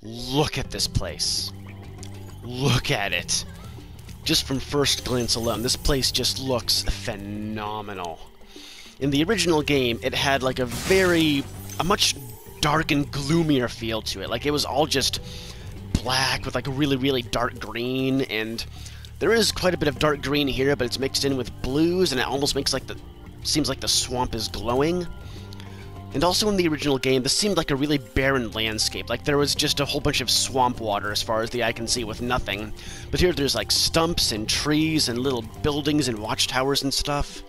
Look at this place. Look at it. Just from first glance alone, this place just looks phenomenal. In the original game, it had like a much dark and gloomier feel to it. Like it was all just black with like a really, really dark green, and there is quite a bit of dark green here, but it's mixed in with blues, and it almost makes like seems like the swamp is glowing. And also in the original game, this seemed like a really barren landscape. Like there was just a whole bunch of swamp water as far as the eye can see with nothing. But here there's like stumps and trees and little buildings and watchtowers and stuff.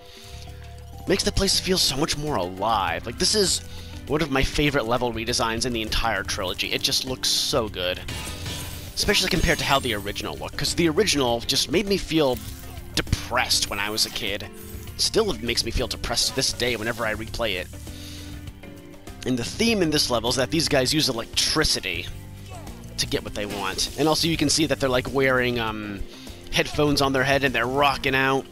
Makes the place feel so much more alive. Like this is one of my favorite level redesigns in the entire trilogy. It just looks so good. Especially compared to how the original looked, because the original just made me feel depressed when I was a kid. Still makes me feel depressed to this day whenever I replay it. And the theme in this level is that these guys use electricity to get what they want. And also you can see that they're like wearing headphones on their head and they're rocking out.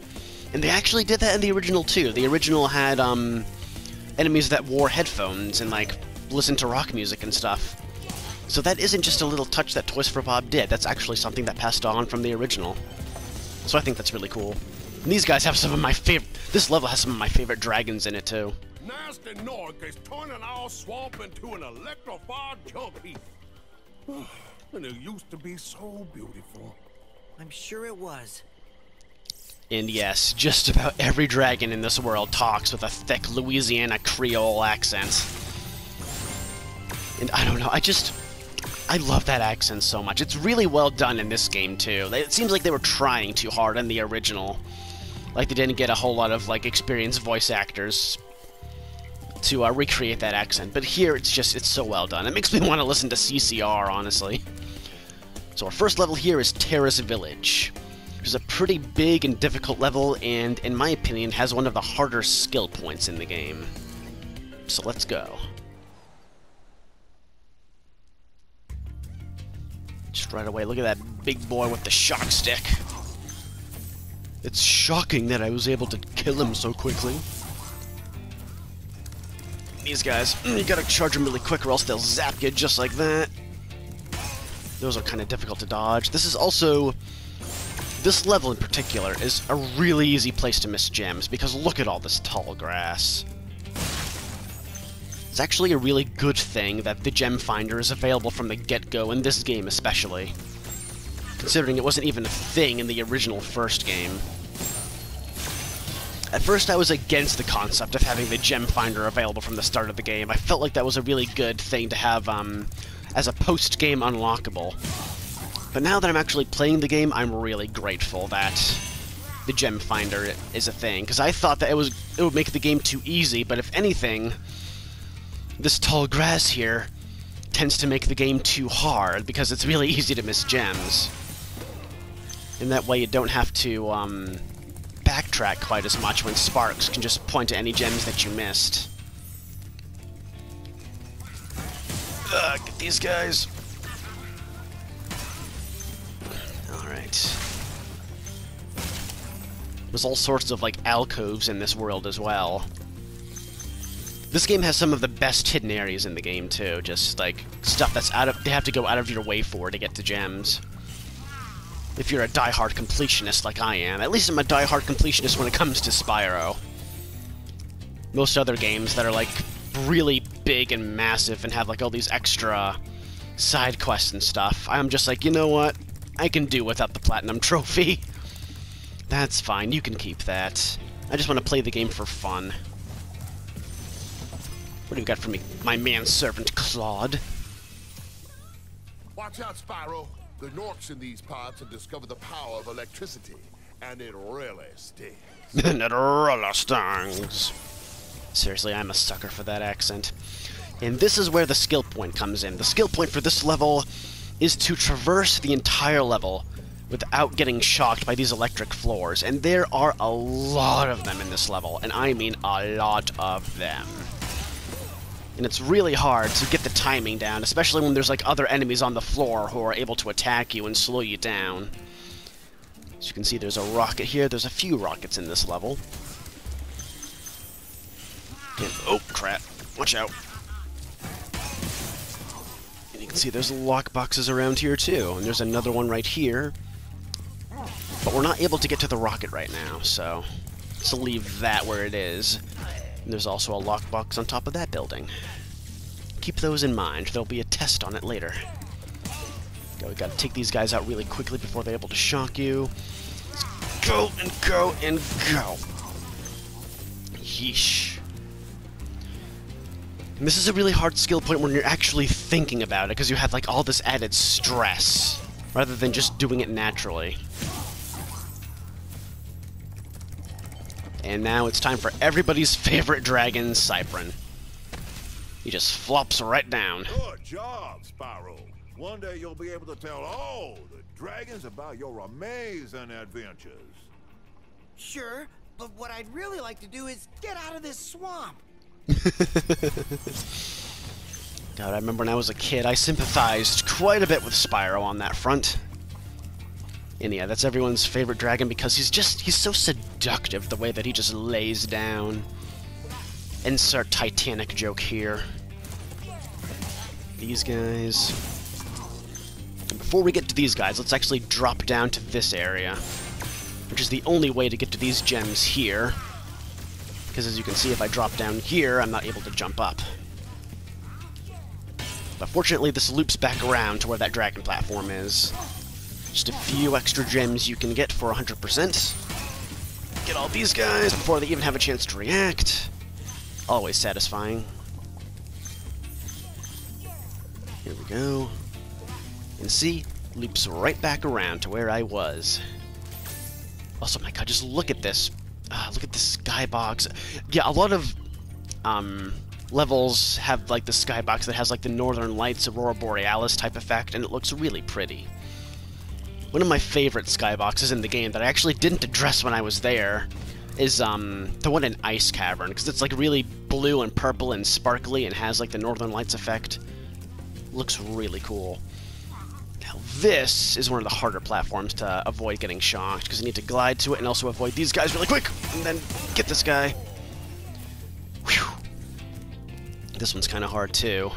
And they actually did that in the original too. The original had enemies that wore headphones and like listened to rock music and stuff. So that isn't just a little touch that Toys for Bob did. That's actually something that passed on from the original. So I think that's really cool. And these guys have some of my favorite... This level has some of my favorite dragons in it too. Nasty Nork is turning our swamp into an electrified junk heap. And it used to be so beautiful. I'm sure it was. And yes, just about every dragon in this world talks with a thick Louisiana Creole accent. And I don't know, I love that accent so much. It's really well done in this game too. It seems like they were trying too hard in the original. Like they didn't get a whole lot of like experienced voice actors to recreate that accent, but here it's so well done. It makes me want to listen to CCR, honestly. So our first level here is Terrace Village, which is a pretty big and difficult level, and in my opinion has one of the harder skill points in the game. So let's go. Just right away, look at that big boy with the shock stick. It's shocking that I was able to kill him so quickly. These guys, you gotta charge them really quick or else they'll zap you just like that. Those are kind of difficult to dodge. This is also... This level in particular is a really easy place to miss gems, because look at all this tall grass. It's actually a really good thing that the gem finder is available from the get-go in this game especially, considering it wasn't even a thing in the original first game. At first I was against the concept of having the gem finder available from the start of the game. I felt like that was a really good thing to have as a post-game unlockable. But now that I'm actually playing the game, I'm really grateful that the gem finder is a thing, because I thought that it would make the game too easy, but if anything, this tall grass here tends to make the game too hard, because it's really easy to miss gems. And that way you don't have to backtrack quite as much when Sparks can just point to any gems that you missed. Get these guys. Alright. There's all sorts of, like, alcoves in this world as well. This game has some of the best hidden areas in the game, too. Just, like, stuff that's they have to go out of your way for to get to gems. If you're a die-hard completionist like I am. At least I'm a die-hard completionist when it comes to Spyro. Most other games that are, like, really big and massive and have, like, all these extra side quests and stuff, I'm just like, you know what? I can do without the Platinum Trophy. That's fine, you can keep that. I just want to play the game for fun. What do you got for me, my manservant Claude? Watch out, Spyro. The Norks in these parts have discovered the power of electricity, and it really stings. And it really stings. Seriously, I'm a sucker for that accent. And this is where the skill point comes in. The skill point for this level is to traverse the entire level without getting shocked by these electric floors. And there are a lot of them in this level, and I mean a lot of them. And it's really hard to get the timing down, especially when there's like other enemies on the floor who are able to attack you and slow you down. As you can see, there's a rocket here. There's a few rockets in this level. And, oh, crap. Watch out. And you can See, there's lock boxes around here too, and there's another one right here. But we're not able to get to the rocket right now, so let's leave that where it is. And there's also a lockbox on top of that building. Keep those in mind. There'll be a test on it later. We gotta take these guys out really quickly before they're able to shock you. Let's go and go and go. Yeesh. And this is a really hard skill point when you're actually thinking about it, because you have like all this added stress, rather than just doing it naturally. And now it's time for everybody's favorite dragon, Cyprin. He just flops right down. Good job, Spyro. One day you'll be able to tell all the dragons about your amazing adventures. Sure, but what I'd really like to do is get out of this swamp. God, I remember when I was a kid, I sympathized quite a bit with Spyro on that front. And yeah, that's everyone's favorite dragon because he's so seductive the way that he just lays down. Insert Titanic joke here. These guys. And before we get to these guys, let's actually drop down to this area, which is the only way to get to these gems here. Because as you can see, if I drop down here, I'm not able to jump up. But fortunately, this loops back around to where that dragon platform is. Just a few extra gems you can get for 100%. Get all these guys before they even have a chance to react. Always satisfying. Here we go. And see, loops right back around to where I was. Also, my god, just look at this. Look at this skybox. Yeah, a lot of levels have like the skybox that has like the Northern Lights, Aurora Borealis type effect, and it looks really pretty. One of my favorite skyboxes in the game that I actually didn't address when I was there is the one in Ice Cavern, because it's like really blue and purple and sparkly and has like the Northern Lights effect. Looks really cool. Now this is one of the harder platforms to avoid getting shocked, because you need to glide to it and also avoid these guys really quick, and then get this guy. Whew. This one's kind of hard too.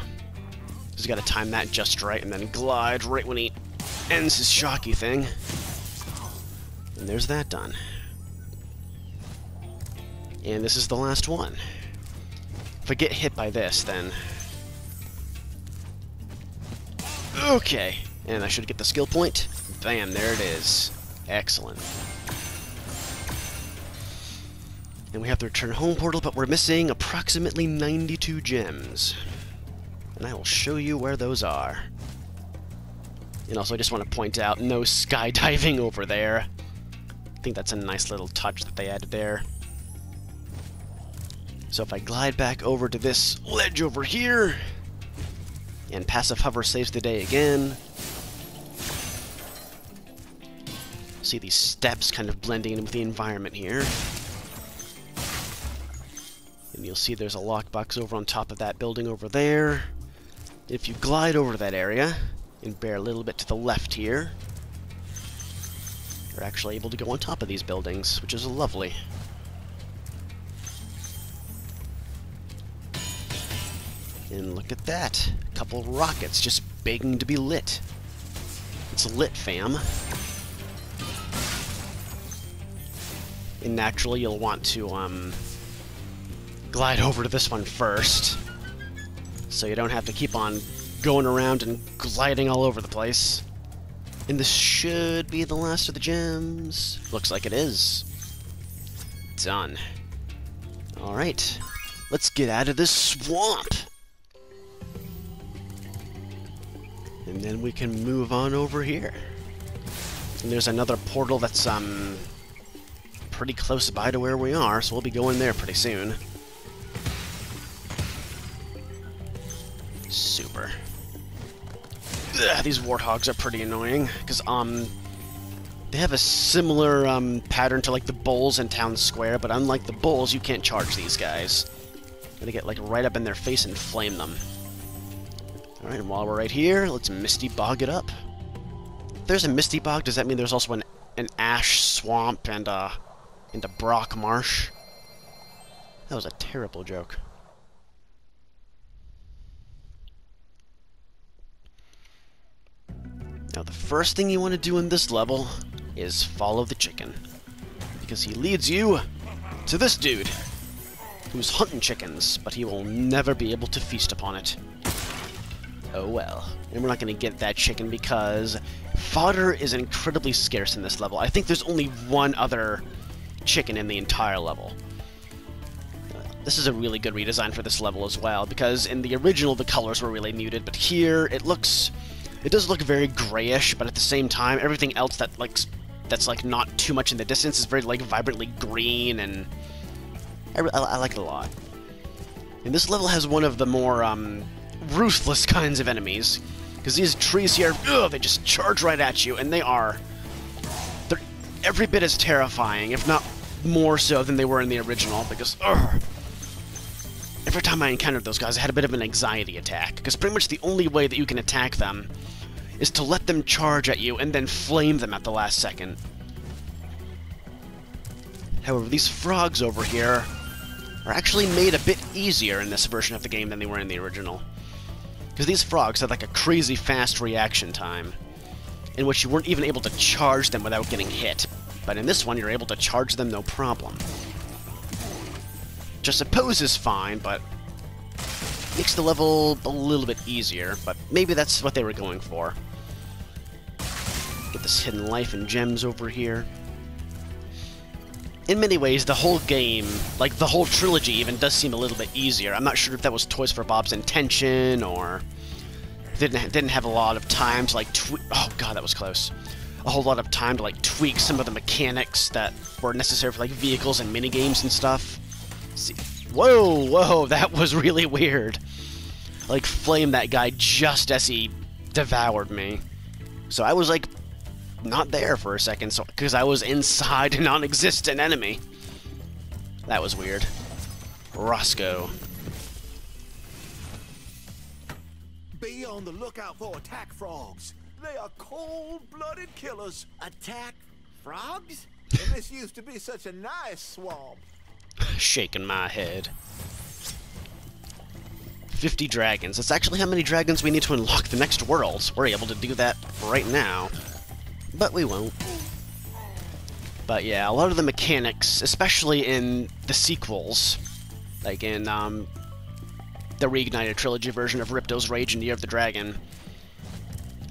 Just gotta time that just right and then glide right when he ends his shocky thing. And there's that done. And this is the last one. If I get hit by this, then... Okay. And I should get the skill point. Bam, there it is. Excellent. And we have the return home portal, but we're missing approximately 92 gems. And I will show you where those are. And also, I just want to point out, no skydiving over there. I think that's a nice little touch that they added there. So if I glide back over to this ledge over here, and passive hover saves the day again. See these steps kind of blending in with the environment here. And you'll see there's a lockbox over on top of that building over there. If you glide over to that area, and bear a little bit to the left here, you're actually able to go on top of these buildings, which is lovely. And look at that. A couple rockets just begging to be lit. It's lit, fam. And naturally, you'll want to, glide over to this one first, so you don't have to keep on going around and gliding all over the place. And this should be the last of the gems. Looks like it is. Done. Alright. Let's get out of this swamp! And then we can move on over here. And there's another portal that's, pretty close by to where we are, so we'll be going there pretty soon. Super. Ugh, these warthogs are pretty annoying, because, they have a similar, pattern to, like, the bulls in Town Square, but unlike the bulls, you can't charge these guys. Gotta get, like, right up in their face and flame them. Alright, and while we're right here, let's Misty Bog it up. If there's a Misty Bog, does that mean there's also an ash swamp and a Brock Marsh? That was a terrible joke. Now, the first thing you want to do in this level is follow the chicken, because he leads you to this dude, who's hunting chickens, but he will never be able to feast upon it. Oh well. And we're not going to get that chicken because fodder is incredibly scarce in this level. I think there's only one other chicken in the entire level. This is a really good redesign for this level as well, because in the original the colors were really muted, but here it does look very grayish, but at the same time everything else that's like not too much in the distance is very like vibrantly green, and I like it a lot. And this level has one of the more ruthless kinds of enemies, because these trees here, ugh, they just charge right at you, and they're every bit as terrifying, if not more so than they were in the original, because every time I encountered those guys I had a bit of an anxiety attack, because pretty much the only way that you can attack them is to let them charge at you and then flame them at the last second. However, these frogs over here are actually made a bit easier in this version of the game than they were in the original. Because these frogs had like a crazy fast reaction time, in which you weren't even able to charge them without getting hit. But in this one, you're able to charge them no problem. Which I suppose is fine, but makes the level a little bit easier, but maybe that's what they were going for. Get this hidden life and gems over here. In many ways, the whole game, like the whole trilogy even, does seem a little bit easier. I'm not sure if that was Toys for Bob's intention, or didn't have a lot of time to like oh god, that was close. A whole lot of time to like tweak some of the mechanics that were necessary for like vehicles and minigames and stuff. See, whoa, that was really weird. Like flamed that guy just as he devoured me. So I was like not there for a second, so because I was inside a non-existent enemy. That was weird. Roscoe. Be on the lookout for attack frogs. They are cold-blooded killers. Attack frogs? And this used to be such a nice swamp. Shaking my head. 50 dragons. That's actually how many dragons we need to unlock the next world. We're able to do that right now, but we won't. But yeah, a lot of the mechanics, especially in the sequels, like in the Reignited Trilogy version of Ripto's Rage and Year of the Dragon,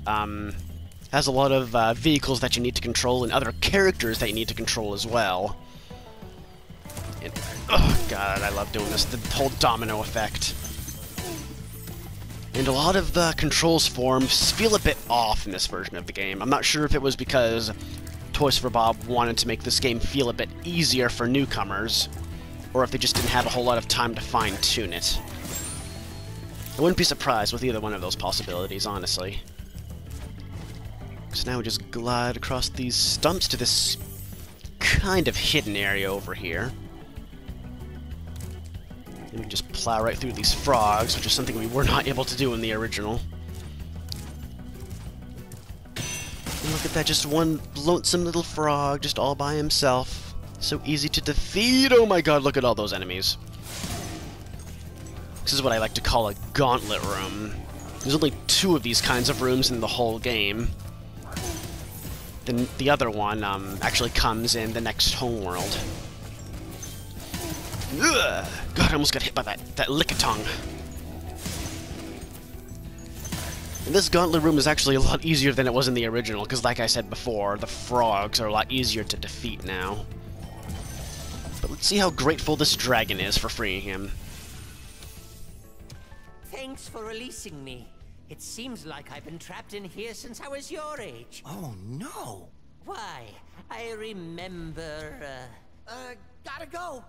has a lot of vehicles that you need to control and other characters that you need to control as well. And, oh god, I love doing this, the whole domino effect. And a lot of the controls forms feel a bit off in this version of the game. I'm not sure if it was because Toys for Bob wanted to make this game feel a bit easier for newcomers, or if they just didn't have a whole lot of time to fine-tune it. I wouldn't be surprised with either one of those possibilities, honestly. So now we just glide across these stumps to this kind of hidden area over here. And we just plow right through these frogs, which is something we were not able to do in the original. And look at that, just one lonesome little frog, just all by himself. So easy to defeat! Oh my god, look at all those enemies. This is what I like to call a gauntlet room. There's only 2 of these kinds of rooms in the whole game. Then the other one actually comes in the next homeworld. Ugh! God, I almost got hit by that lick-a-tongue. And this gauntlet room is actually a lot easier than it was in the original, because like I said before, the frogs are a lot easier to defeat now. But let's see how grateful this dragon is for freeing him. Thanks for releasing me. It seems like I've been trapped in here since I was your age. Oh no. Why, I remember, Gotta go.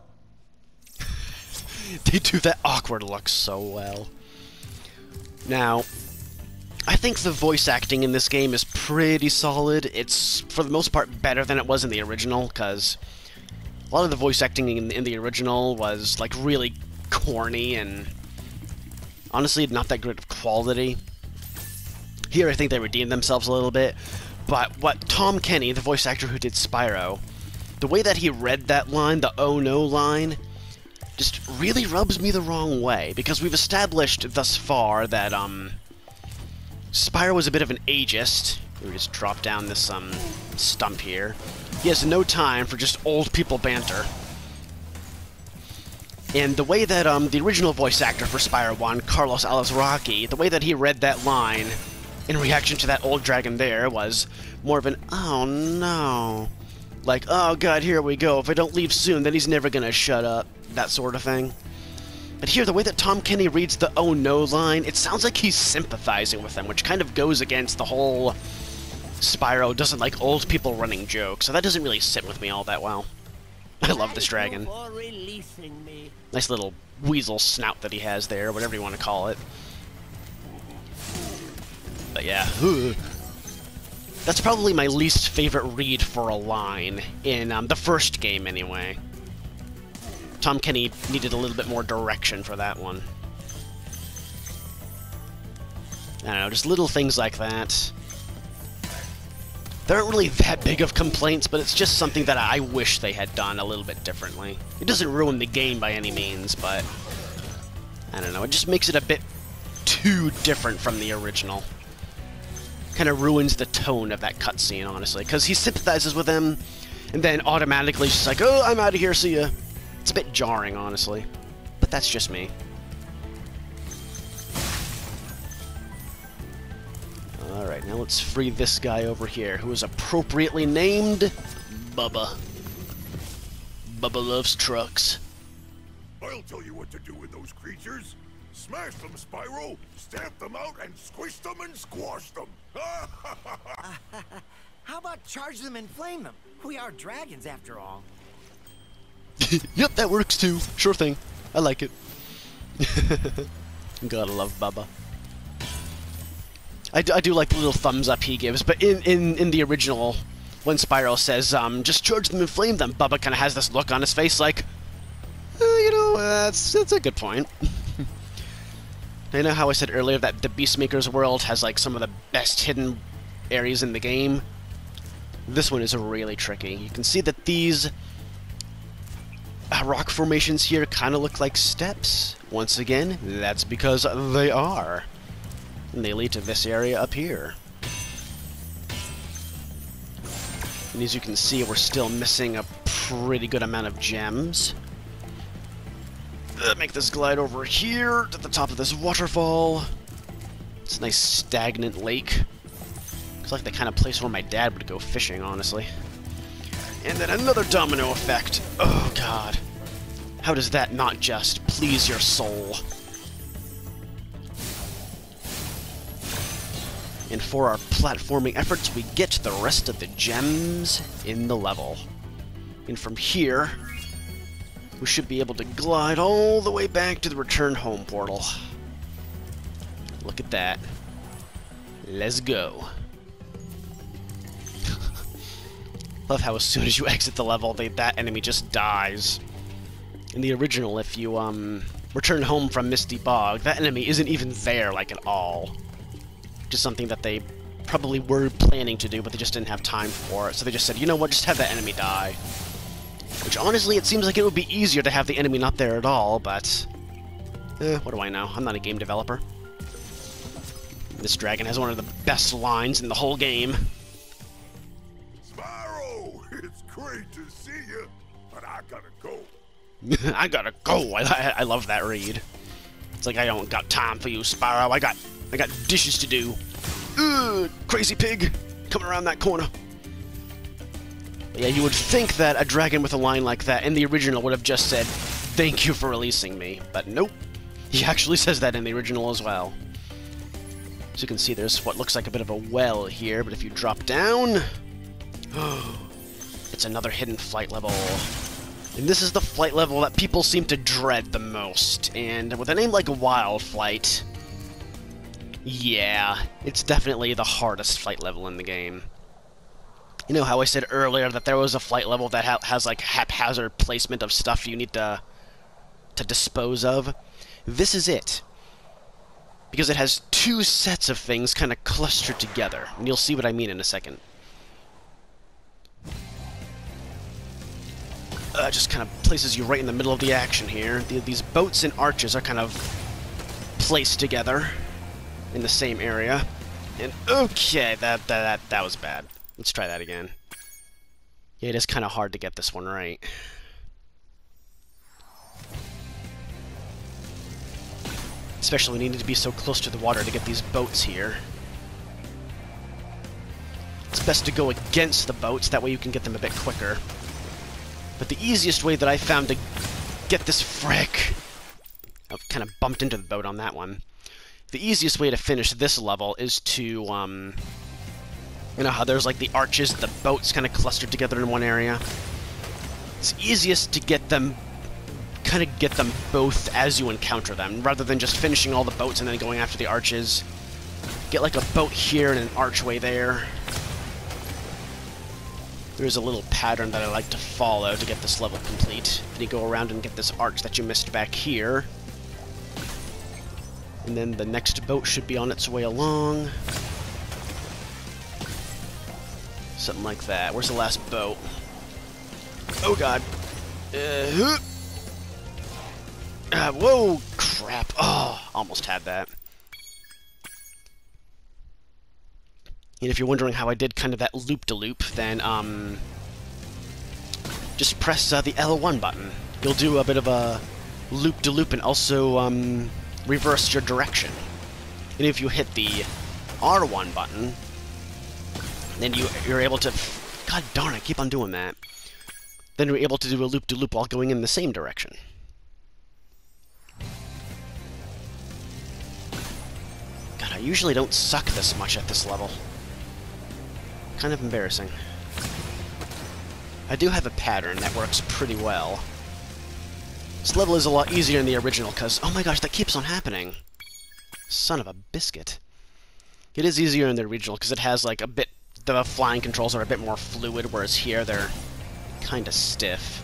They do that awkward look so well. Now, I think the voice acting in this game is pretty solid. It's, for the most part, better than it was in the original, because a lot of the voice acting in the original was, like, really corny and honestly not that great of quality. Here, I think they redeemed themselves a little bit, but what Tom Kenny, the voice actor who did Spyro, the way that he read that line, the "oh no" line, just really rubs me the wrong way, because we've established thus far that, Spyro was a bit of an ageist, We just drop down this stump here. He has no time for just old people banter. And the way that the original voice actor for Spyro 1, Carlos Alazraqui, the way that he read that line in reaction to that old dragon there was more of an, oh no. Like, oh god, here we go. If I don't leave soon, then he's never gonna shut up. That sort of thing. But here, the way that Tom Kenny reads the oh no line, it sounds like he's sympathizing with them, which kind of goes against the whole Spyro doesn't like old people running joke, so that doesn't really sit with me all that well. I love this dragon. Nice little weasel snout that he has there, whatever you want to call it. But yeah, that's probably my least favorite read for a line, in the first game anyway. Tom Kenny needed a little bit more direction for that one. I don't know, just little things like that. There aren't really that big of complaints, but it's just something that I wish they had done a little bit differently. It doesn't ruin the game by any means, but I don't know, it just makes it a bit too different from the original. Kind of ruins the tone of that cutscene, honestly, because he sympathizes with him, and then automatically just like, oh, I'm out of here, see ya. It's a bit jarring, honestly, but that's just me. Alright, now let's free this guy over here, who is appropriately named Bubba. Bubba loves trucks. I'll tell you what to do with those creatures. Smash them, Spyro, stamp them out, and squish them and squash them. How about charge them and flame them? We are dragons, after all. Yep, that works too. Sure thing. I like it. Gotta love Bubba. I do like the little thumbs up he gives, but in the original, when Spyro says, just charge them and flame them, Bubba kind of has this look on his face like, you know, that's a good point. I know how I said earlier that the Beastmaker's world has, like, some of the best hidden areas in the game? This one is really tricky. You can see that these rock formations here kind of look like steps. Once again, that's because they are. And they lead to this area up here. And as you can see, we're still missing a pretty good amount of gems. Make this glide over here to the top of this waterfall. It's a nice stagnant lake. Looks like the kind of place where my dad would go fishing, honestly. And then another domino effect. Oh god. How does that not just please your soul? And for our platforming efforts, we get the rest of the gems in the level. And from here, we should be able to glide all the way back to the return home portal. Look at that. Let's go. Love how as soon as you exit the level, that enemy just dies. In the original, if you return home from Misty Bog, that enemy isn't even there, like, at all. Just something that they probably were planning to do, but they just didn't have time for it. So they just said, you know what, just have that enemy die. Which, honestly, it seems like it would be easier to have the enemy not there at all, but what do I know? I'm not a game developer. This dragon has one of the best lines in the whole game. Spyro, it's great to see you, but I gotta go. I gotta go. I love that read. It's like, I don't got time for you, Spyro. I got dishes to do. Ugh, crazy pig coming around that corner. But yeah, you would think that a dragon with a line like that in the original would have just said, "Thank you for releasing me," but nope. He actually says that in the original as well. As you can see, there's what looks like a bit of a well here, but if you drop down, it's another hidden flight level. And this is the flight level that people seem to dread the most. And with a name like Wild Flight, yeah, it's definitely the hardest flight level in the game. You know how I said earlier that there was a flight level that has like haphazard placement of stuff you need to dispose of? This is it. Because it has two sets of things kind of clustered together, and you'll see what I mean in a second. Just kind of places you right in the middle of the action here. These boats and arches are kind of placed together in the same area. And okay, that was bad. Let's try that again. Yeah, it is kind of hard to get this one right. Especially when you need to be so close to the water to get these boats here. It's best to go against the boats, that way you can get them a bit quicker. But the easiest way that I found to get this frick... I've kind of bumped into the boat on that one. The easiest way to finish this level is to, you know how there's like the arches, the boats kind of clustered together in one area? It's easiest to get them, kind of get them both as you encounter them, rather than just finishing all the boats and then going after the arches. Get like a boat here and an archway there. There's a little pattern that I like to follow to get this level complete. Then you go around and get this arch that you missed back here. And then the next boat should be on its way along. Something like that. Where's the last boat? Oh god. Whoa! Crap. Oh, almost had that. And if you're wondering how I did kind of that loop-de-loop, then, just press the L1 button. You'll do a bit of a loop-de-loop and also, reverse your direction. And if you hit the R1 button, then you're able to... God darn, I keep on doing that. Then you're able to do a loop-de-loop while going in the same direction. God, I usually don't suck this much at this level. Kind of embarrassing. I do have a pattern that works pretty well. This level is a lot easier in the original, because... Oh my gosh, that keeps on happening! Son of a biscuit. It is easier in the original, because it has, like, a bit... The flying controls are a bit more fluid, whereas here they're kind of stiff.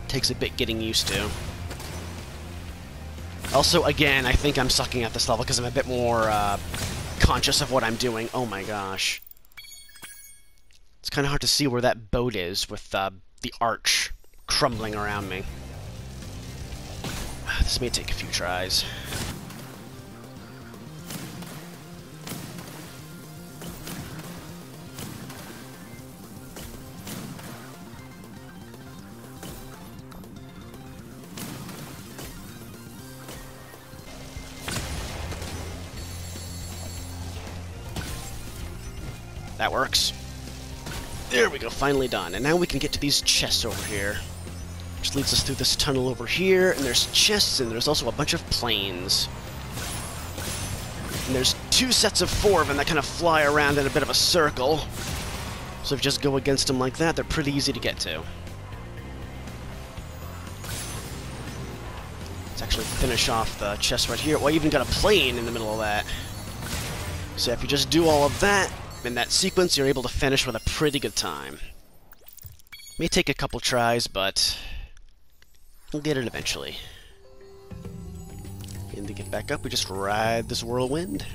Takes a bit getting used to. Also, again, I think I'm sucking at this level, because I'm a bit more, conscious of what I'm doing. Oh my gosh. It's kind of hard to see where that boat is with the arch crumbling around me. This may take a few tries. That works. There we go, finally done. And now we can get to these chests over here. Which leads us through this tunnel over here, and there's chests, and there's also a bunch of planes. And there's 2 sets of 4 of them that kind of fly around in a bit of a circle. So if you just go against them like that, they're pretty easy to get to. Let's actually finish off the chest right here. Well, I even got a plane in the middle of that. So if you just do all of that, in that sequence, you're able to finish with a pretty good time. May take a couple tries, but we'll get it eventually. And to get back up, we just ride this whirlwind.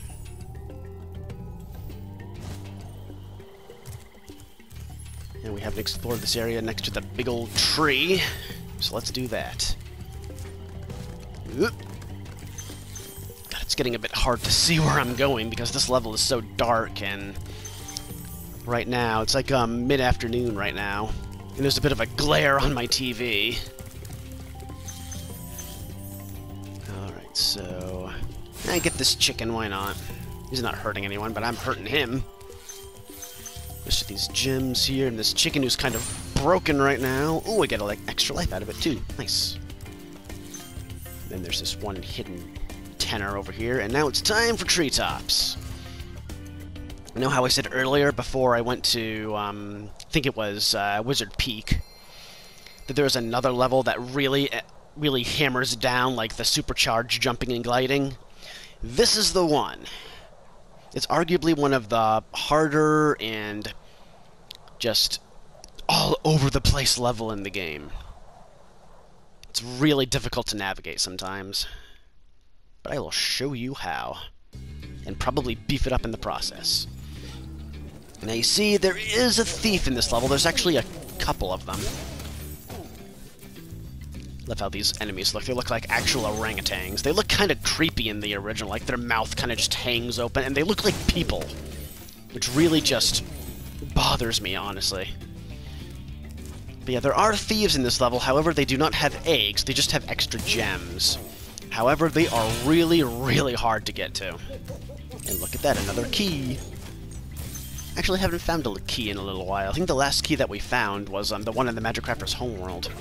And we haven't explored this area next to the big old tree, so let's do that. Oop. God, it's getting a bit hard to see where I'm going because this level is so dark, and right now, it's like mid-afternoon right now, and there's a bit of a glare on my TV. Alright, so... I get this chicken, why not? He's not hurting anyone, but I'm hurting him. There's these gems here, and this chicken who's kind of broken right now. Oh, I get like extra life out of it too. Nice. And then there's this one hidden tenor over here, and now it's time for treetops. You know how I said earlier, before I went to, I think it was Wizard Peak, that there's another level that really hammers down, like, the supercharged jumping and gliding? This is the one. It's arguably one of the harder and just all-over-the-place level in the game. It's really difficult to navigate sometimes. But I will show you how. And probably beef it up in the process. Now you see, there is a thief in this level. There's actually a couple of them. Love how these enemies look. They look like actual orangutans. They look kind of creepy in the original, like their mouth kind of just hangs open, and they look like people, which really just bothers me, honestly. But yeah, there are thieves in this level. However, they do not have eggs. They just have extra gems. However, they are really, really hard to get to. And look at that, another key. Actually, haven't found a key in a little while. I think the last key that we found was the one in the Magic Crafter's homeworld.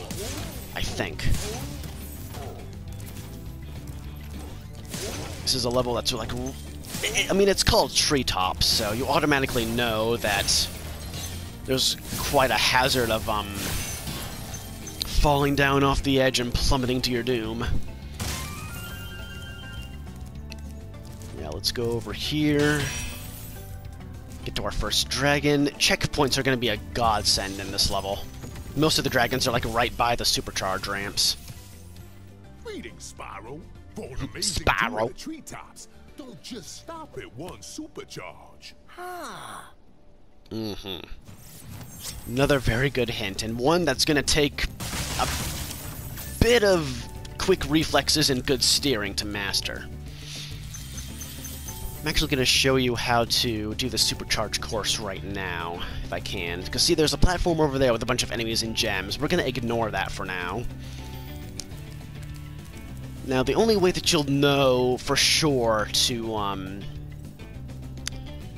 I think. This is a level that's like... I mean, it's called Treetops, so you automatically know that there's quite a hazard of falling down off the edge and plummeting to your doom. Yeah, let's go over here. Get to our first dragon. Checkpoints are going to be a godsend in this level. Most of the dragons are like right by the supercharge ramps. Greetings, Spyro. For an amazing Spyro. tour of the treetops, don't just stop at one supercharge. Another very good hint, and one that's going to take a bit of quick reflexes and good steering to master. I'm actually going to show you how to do the supercharge course right now, if I can. Because see, there's a platform over there with a bunch of enemies and gems. We're going to ignore that for now. Now, the only way that you'll know for sure to,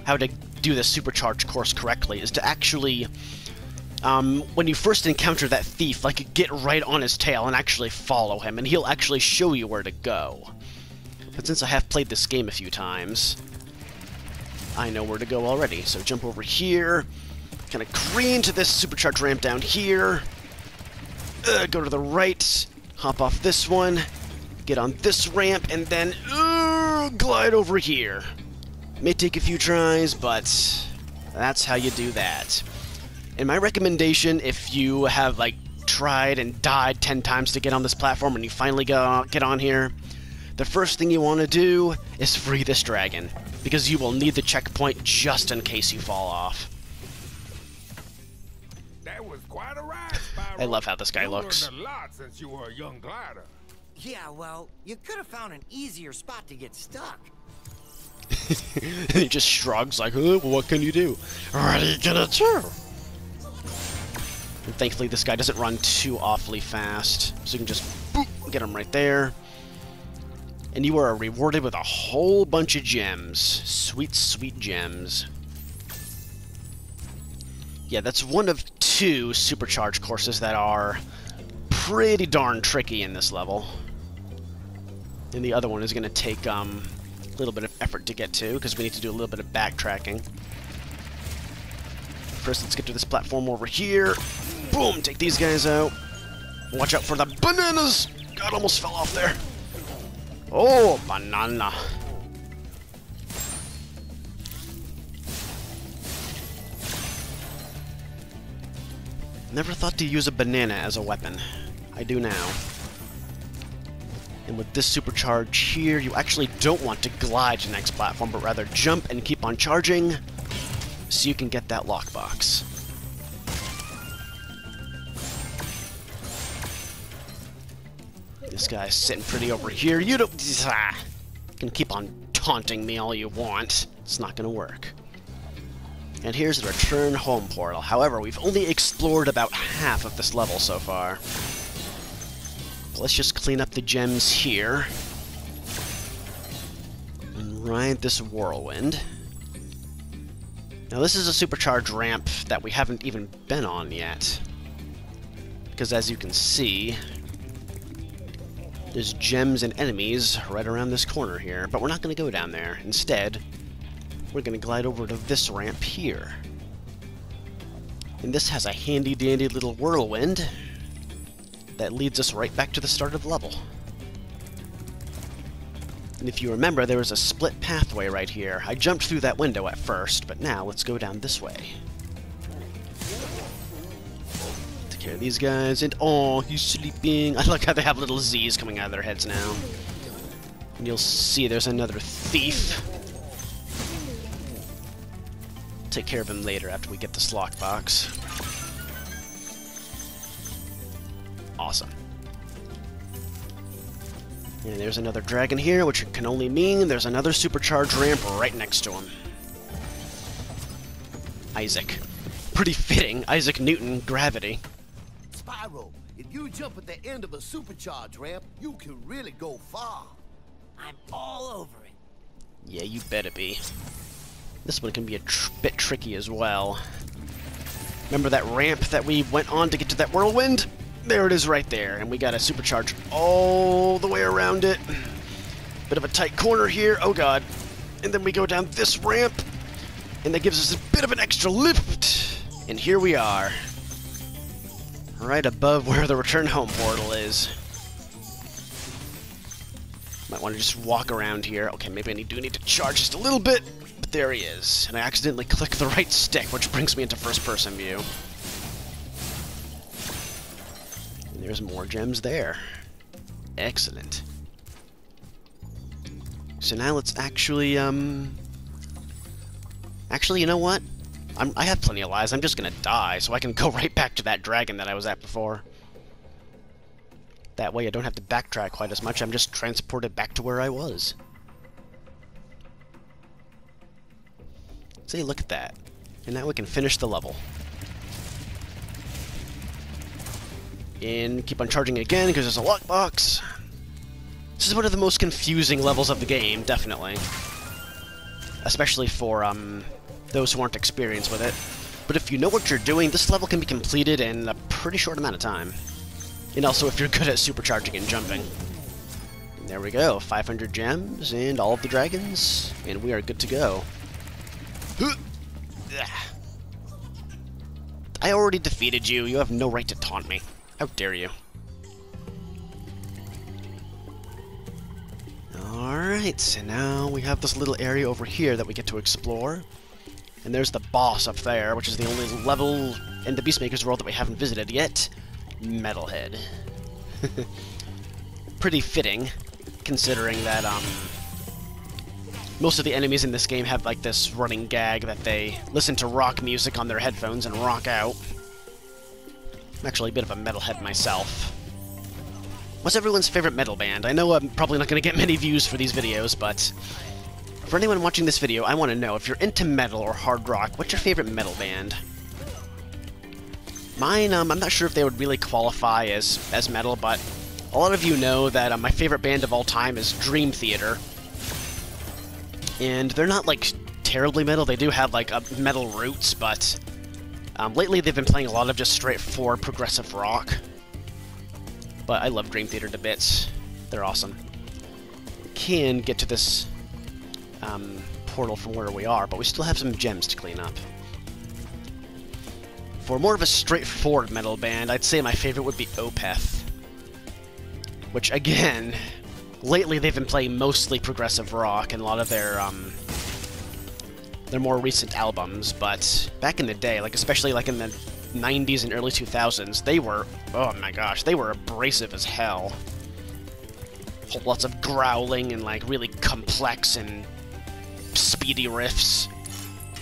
how to do the supercharge course correctly is to actually, when you first encounter that thief, like, get right on his tail and actually follow him, and he'll actually show you where to go. But since I have played this game a few times, I know where to go already. So jump over here, kind of green to this supercharged ramp down here, go to the right, hop off this one, get on this ramp, and then glide over here. May take a few tries, but that's how you do that. And my recommendation, if you have like tried and died 10 times to get on this platform and you finally get on here, the first thing you want to do is free this dragon, because you will need the checkpoint just in case you fall off. That was quite a ride, Spyro. I love how this guy looks. You learned a lot since you were a young glider. Yeah, well, you could have found an easier spot to get stuck. He just shrugs like, well, what can you do? What are you gonna do? And thankfully this guy doesn't run too awfully fast, so you can just boop, get him right there. And you are rewarded with a whole bunch of gems. Sweet, sweet gems. Yeah, that's one of 2 supercharge courses that are pretty darn tricky in this level. And the other one is going to take a little bit of effort to get to, because we need to do a little bit of backtracking. First, let's get to this platform over here. Boom! Take these guys out. Watch out for the bananas! God, almost fell off there. Oh, banana. Never thought to use a banana as a weapon. I do now. And with this supercharge here, you actually don't want to glide to the next platform, but rather jump and keep on charging so you can get that lockbox. This guy's sitting pretty over here. You don't... You can keep on taunting me all you want. It's not gonna work. And here's the return home portal. However, we've only explored about half of this level so far. Let's just clean up the gems here. And ride this whirlwind. Now this is a supercharged ramp that we haven't even been on yet. Because as you can see, there's gems and enemies right around this corner here. But we're not going to go down there. Instead, we're going to glide over to this ramp here. And this has a handy-dandy little whirlwind that leads us right back to the start of the level. And if you remember, there was a split pathway right here. I jumped through that window at first, but now let's go down this way. Take care of these guys, and oh, he's sleeping. I like how they have little Z's coming out of their heads now. And you'll see there's another thief. Take care of him later after we get this lockbox. Awesome. And there's another dragon here, which can only mean there's another supercharged ramp right next to him. Isaac. Pretty fitting. Isaac Newton, gravity. Spyro, if you jump at the end of a supercharged ramp, you can really go far. I'm all over it. Yeah, you better be. This one can be a bit tricky as well. Remember that ramp that we went on to get to that whirlwind? There it is right there, and we got to supercharge all the way around it. Bit of a tight corner here, oh god. And then we go down this ramp, and that gives us a bit of an extra lift. And here we are. Right above where the return home portal is. Might want to just walk around here. Okay, maybe I do need to charge just a little bit. But there he is. And I accidentally clicked the right stick, which brings me into first-person view. And there's more gems there. Excellent. So now let's actually, Actually, you know what? I have plenty of lives. I'm just gonna die, so I can go right back to that dragon that I was at before. That way I don't have to backtrack quite as much. I'm just transported back to where I was. See, look at that. And now we can finish the level. And keep on charging again, because there's a lockbox. This is one of the most confusing levels of the game, definitely. Especially for, those who aren't experienced with it. But if you know what you're doing, this level can be completed in a pretty short amount of time. And also if you're good at supercharging and jumping. And there we go, 500 gems and all of the dragons, and we are good to go. I already defeated you. You have no right to taunt me. How dare you? Alright, so now we have this little area over here that we get to explore. And there's the boss up there, which is the only level in the Beastmaker's world that we haven't visited yet. Metalhead. Pretty fitting, considering that, most of the enemies in this game have, like, this running gag that they listen to rock music on their headphones and rock out. I'm actually a bit of a metalhead myself. What's everyone's favorite metal band? I know I'm probably not going to get many views for these videos, but for anyone watching this video, I want to know, if you're into metal or hard rock, what's your favorite metal band? Mine, I'm not sure if they would really qualify as metal, but a lot of you know that my favorite band of all time is Dream Theater. And they're not, like, terribly metal. They do have, like, metal roots, but lately they've been playing a lot of just straightforward progressive rock. But I love Dream Theater to bits. They're awesome. We can get to this portal from where we are, but we still have some gems to clean up. For more of a straightforward metal band, I'd say my favorite would be Opeth. Which, again, lately they've been playing mostly progressive rock in a lot of their more recent albums, but back in the day, like especially like in the 90s and early 2000s, they were, oh my gosh, they were abrasive as hell. Whole lots of growling and like really complex and speedy riffs.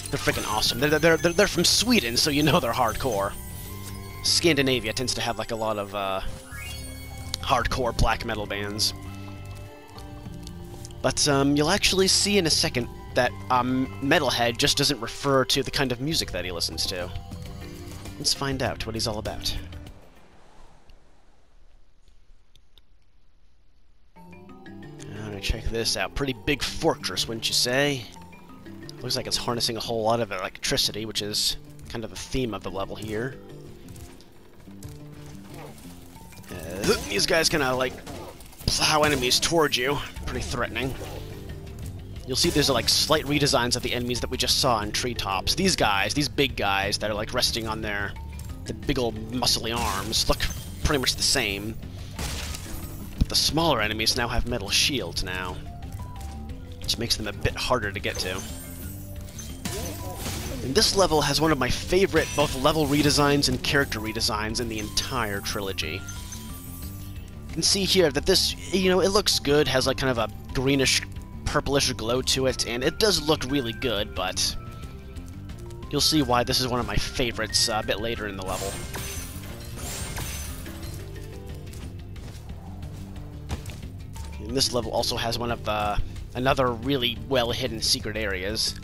They're freaking awesome. They're from Sweden, so you know they're hardcore. Scandinavia tends to have like a lot of hardcore black metal bands. But you'll actually see in a second that Metalhead just doesn't refer to the kind of music that he listens to. Let's find out what he's all about. Alright, check this out. Pretty big fortress, wouldn't you say? Looks like it's harnessing a whole lot of electricity, which is kind of the theme of the level here. These guys kind of, like, plow enemies towards you. Pretty threatening. You'll see there's, like, slight redesigns of the enemies that we just saw in treetops. These guys, these big guys that are, like, resting on the big old muscly arms, look pretty much the same. But the smaller enemies now have metal shields now, which makes them a bit harder to get to. And this level has one of my favorite both level redesigns and character redesigns in the entire trilogy. You can see here that this, you know, it looks good, has like kind of a greenish, purplish glow to it, and it does look really good, but you'll see why this is one of my favorites a bit later in the level. And this level also has one of the another really well-hidden secret areas.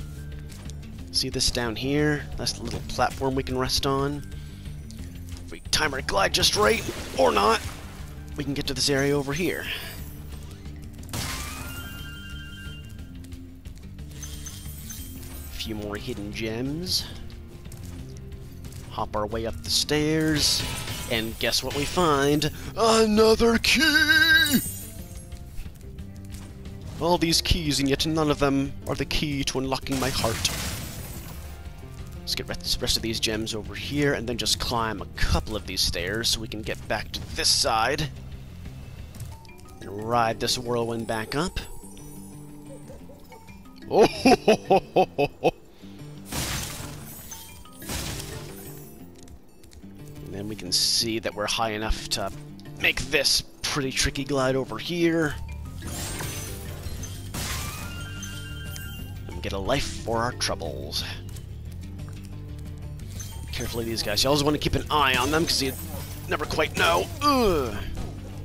See this down here? That's the little platform we can rest on. If we time our glide just right, or not, we can get to this area over here. A few more hidden gems. Hop our way up the stairs, and guess what we find? Another key! All these keys, and yet none of them are the key to unlocking my heart. Let's get the rest of these gems over here, and then just climb a couple of these stairs so we can get back to this side. And ride this whirlwind back up. Oh! Ho, ho, ho, ho, ho, ho. And then we can see that we're high enough to make this pretty tricky glide over here. And get a life for our troubles. Carefully, these guys. You always want to keep an eye on them, because you never quite know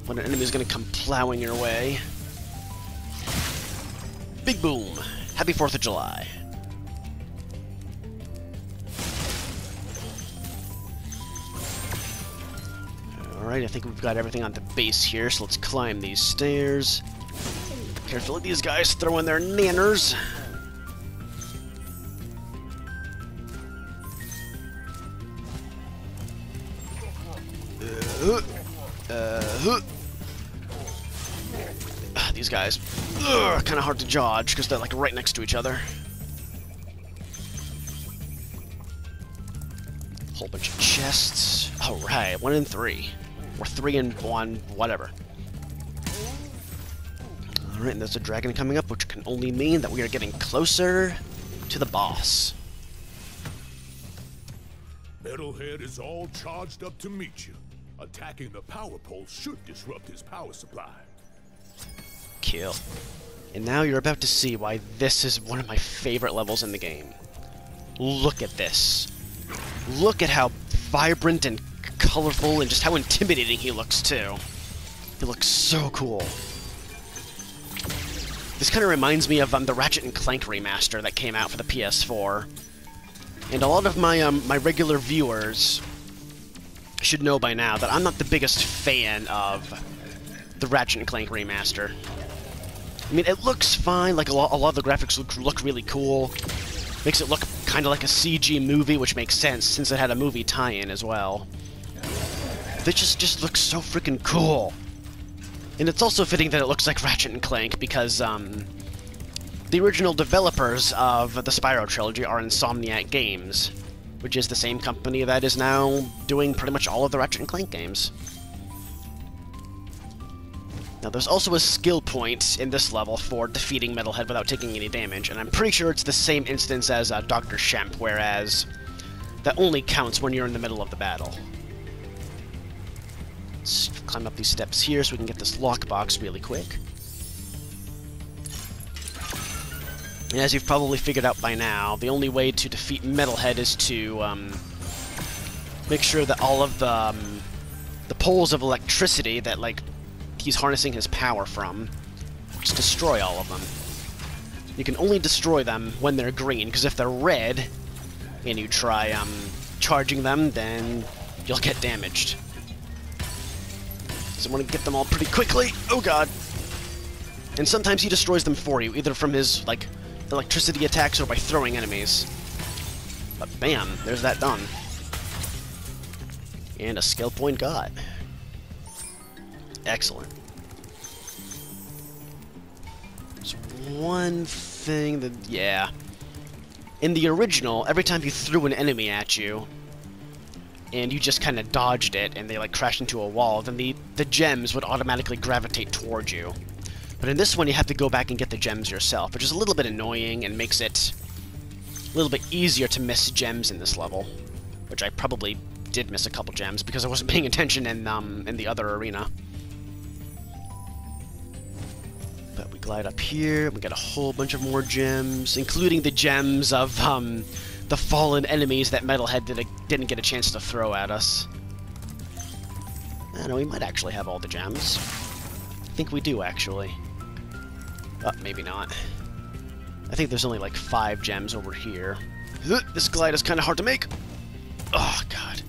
when an enemy is going to come plowing your way. Big boom. Happy 4th of July. Alright, I think we've got everything on the base here, so let's climb these stairs. Carefully, these guys throw in their nanners. These guys, kind of hard to dodge because they're like right next to each other. Whole bunch of chests. All right, 1 and 3, or 3 and 1, whatever. All right, and there's a dragon coming up, which can only mean that we are getting closer to the boss. Metalhead is all charged up to meet you. Attacking the power pole should disrupt his power supply. Kill. And now you're about to see why this is one of my favorite levels in the game. Look at this. Look at how vibrant and colorful and just how intimidating he looks, too. He looks so cool. This kind of reminds me of the Ratchet & Clank remaster that came out for the PS4. And a lot of my my regular viewers should know by now that I'm not the biggest fan of the Ratchet & Clank remaster. I mean, it looks fine, like a lot of the graphics look really cool. Makes it look kind of like a CG movie, which makes sense since it had a movie tie-in as well. This just looks so freaking cool. And it's also fitting that it looks like Ratchet & Clank because the original developers of the Spyro trilogy are Insomniac Games, which is the same company that is now doing pretty much all of the Ratchet & Clank games. Now, there's also a skill point in this level for defeating Metalhead without taking any damage, and I'm pretty sure it's the same instance as Dr. Shemp, whereas that only counts when you're in the middle of the battle. Let's climb up these steps here so we can get this lockbox really quick. And as you've probably figured out by now, the only way to defeat Metalhead is to make sure that all of the poles of electricity that, like, he's harnessing his power from, just destroy all of them. You can only destroy them when they're green, because if they're red, and you try charging them, then you'll get damaged. So I want to get them all pretty quickly. Oh god! And sometimes he destroys them for you, either from his, like, electricity attacks or by throwing enemies. But bam, there's that done. And a skill point got. Excellent. There's one thing that, yeah. In the original, every time you threw an enemy at you, and you just kind of dodged it, and they like crashed into a wall, then the gems would automatically gravitate towards you. But in this one, you have to go back and get the gems yourself, which is a little bit annoying and makes it a little bit easier to miss gems in this level, which I probably did miss a couple gems because I wasn't paying attention in the other arena. But we glide up here, we got a whole bunch of more gems, including the gems of the fallen enemies that Metalhead didn't get a chance to throw at us. I don't know, we might actually have all the gems. I think we do, actually. Maybe not. I think there's only like 5 gems over here. This glide is kind of hard to make. Oh, God.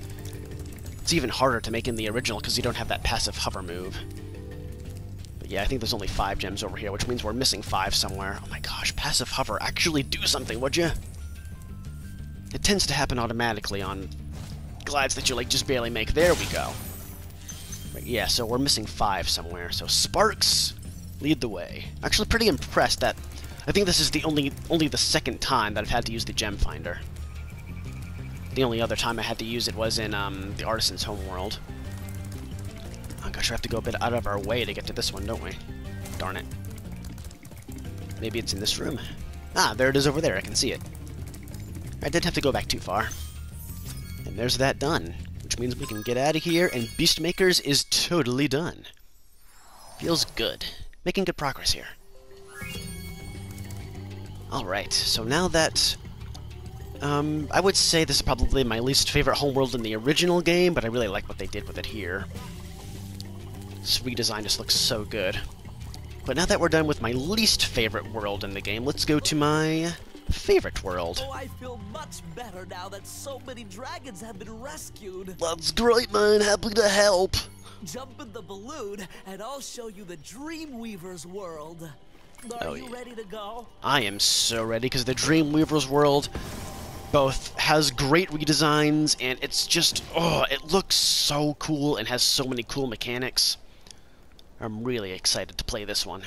It's even harder to make in the original because you don't have that passive hover move. But yeah, I think there's only 5 gems over here, which means we're missing 5 somewhere. Oh my gosh, passive hover. Actually do something, would you? It tends to happen automatically on glides that you like just barely make. There we go. But yeah, so we're missing 5 somewhere. So sparks, lead the way. Actually pretty impressed that I think this is the only the second time that I've had to use the gem finder. The only other time I had to use it was in the Artisan's Homeworld. Oh gosh, we have to go a bit out of our way to get to this one, don't we? Darn it. Maybe it's in this room. Ah, there it is over there. I can see it. I didn't have to go back too far. And there's that done, which means we can get out of here, and Beastmakers is totally done. Feels good. Making good progress here. Alright, so now that... I would say this is probably my least favorite homeworld in the original game, but I really like what they did with it here. This redesign just looks so good. But now that we're done with my least favorite world in the game, let's go to my favorite world. Oh, I feel much better now that so many dragons have been rescued. That's great, man. Happy to help. Jump in the balloon, and I'll show you the Dreamweaver's world. Are you ready to go? I am so ready, because the Dreamweaver's world both has great redesigns, and it's just, oh, it looks so cool and has so many cool mechanics. I'm really excited to play this one.